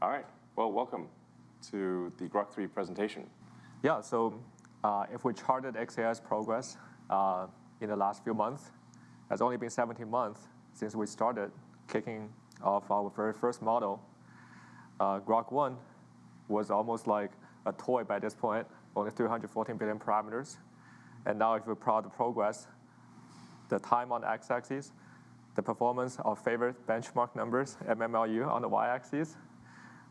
All right. Well, welcome to the Grok 3 presentation. Yeah, so if we charted XAI's progress in the last few months, it's only been 17 months since we started kicking off our very first model. Grok 1 was almost like a toy by this point, only 314 billion parameters. And now if we plot the progress, the time on the x-axis, the performance of favorite benchmark numbers, MMLU, on the y-axis,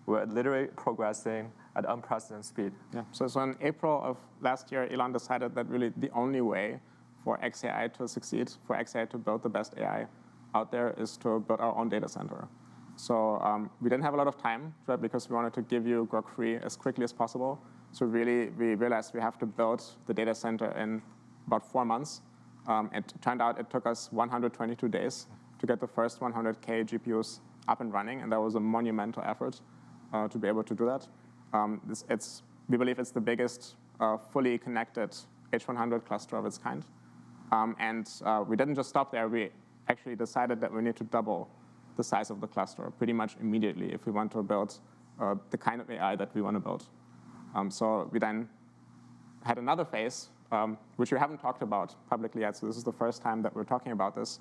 we're literally progressing at unprecedented speed. Yeah. So in April of last year, Elon decided that really the only way for XAI to succeed, for XAI to build the best AI out there, is to build our own data center. So we didn't have a lot of time to it because we wanted to give you Grok 3 as quickly as possible. So really, we realized we have to build the data center in about 4 months. It turned out it took us 122 days to get the first 100K GPUs up and running, and that was a monumental effort to be able to do that. We believe it's the biggest fully connected H100 cluster of its kind. And we didn't just stop there. We actually decided that we need to double the size of the cluster pretty much immediately if we want to build the kind of AI that we want to build. So we then had another phase, which we haven't talked about publicly yet. So this is the first time that we're talking about this,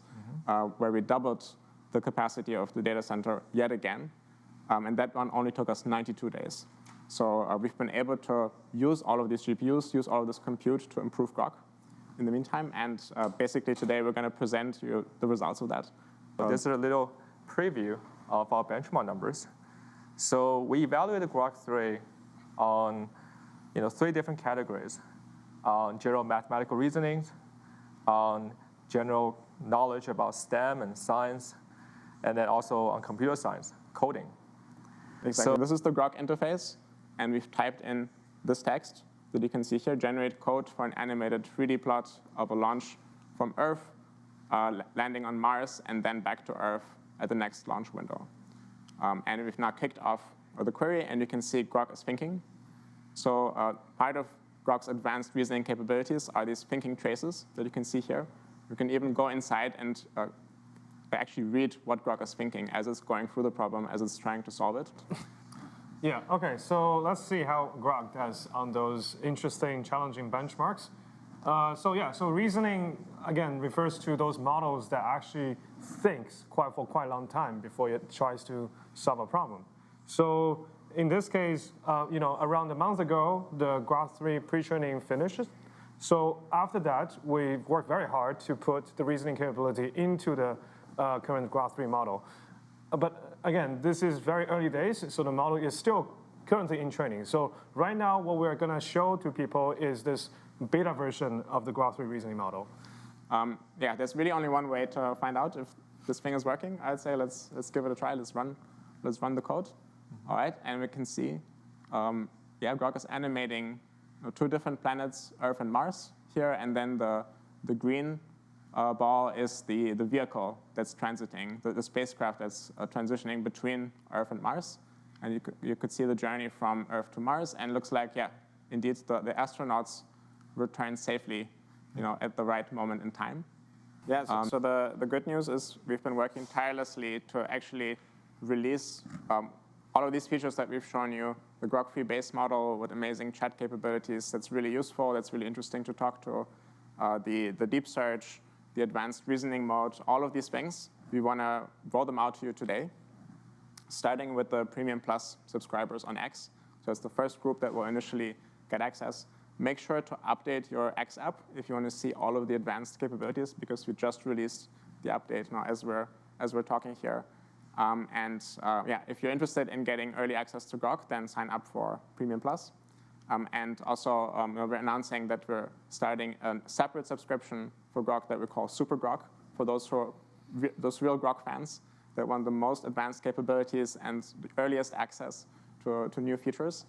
where we doubled the capacity of the data center yet again. And that one only took us 92 days. So we've been able to use all of these GPUs, use all of this compute to improve Grok in the meantime. And basically today we're going to present you the results of that. This is a little preview of our benchmark numbers. So we evaluated Grok 3 on 3 different categories: on general mathematical reasonings, on general knowledge about STEM and science, and then also on computer science, coding. Exactly. So this is the Grok interface, and we've typed in this text that you can see here: generate code for an animated 3D plot of a launch from Earth, landing on Mars, and then back to Earth at the next launch window. And we've now kicked off the query, and you can see Grok is thinking. So part of Grok's advanced reasoning capabilities are these thinking traces that you can see here. You can even go inside and actually read what Grok is thinking as it's going through the problem, as it's trying to solve it. Yeah, OK, so let's see how Grok does on those interesting, challenging benchmarks. So reasoning, again, refers to those models that actually thinks for quite a long time before it tries to solve a problem. So in this case, around a month ago, the Grok 3 pre-training finished. So after that, we worked very hard to put the reasoning capability into the current Grok 3 model. But again, this is very early days, so the model is still currently in training. So right now, what we're going to show to people is this beta version of the Grok 3 reasoning model. Yeah, there's really only one way to find out if this thing is working. I'd say let's give it a try. Let's run the code. All right, and we can see, Grok is animating 2 different planets, Earth and Mars here, and then the green ball is the vehicle that's transiting, the spacecraft that's transitioning between Earth and Mars. And you could see the journey from Earth to Mars, and it looks like, yeah, indeed, the astronauts returned safely, at the right moment in time. Yeah, so the good news is we've been working tirelessly to actually release all of these features that we've shown you, the Grok 3 base model with amazing chat capabilities that's really useful, that's really interesting to talk to, the deep search, the advanced reasoning mode, all of these things. We want to roll them out to you today, starting with the Premium Plus subscribers on X. So it's the first group that will initially get access. Make sure to update your X app if you want to see all of the advanced capabilities, because we just released the update now as we're talking here. If you're interested in getting early access to Grok, then sign up for Premium Plus. And also, we're announcing that we're starting a separate subscription for Grok that we call Super Grok, for those real Grok fans that want the most advanced capabilities and the earliest access to new features.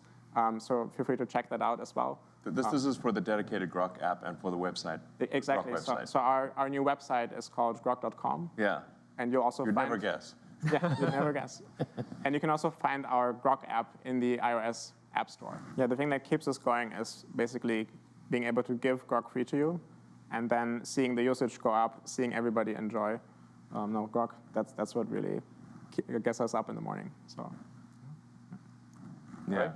So feel free to check that out as well. This is for the dedicated Grok app and for the website. Exactly. So our new website is called grok.com. Yeah. And you'll also You'd never guess. Yeah, you'd never guess. And you can also find our Grok app in the iOS App Store. Yeah, the thing that keeps us going is basically being able to give Grok 3 to you, and then seeing the usage go up, seeing everybody enjoy Grok. That's what really gets us up in the morning. So. Yeah.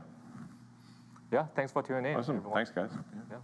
Yeah, thanks for tuning in. Awesome. everyone. Thanks, guys. Yeah.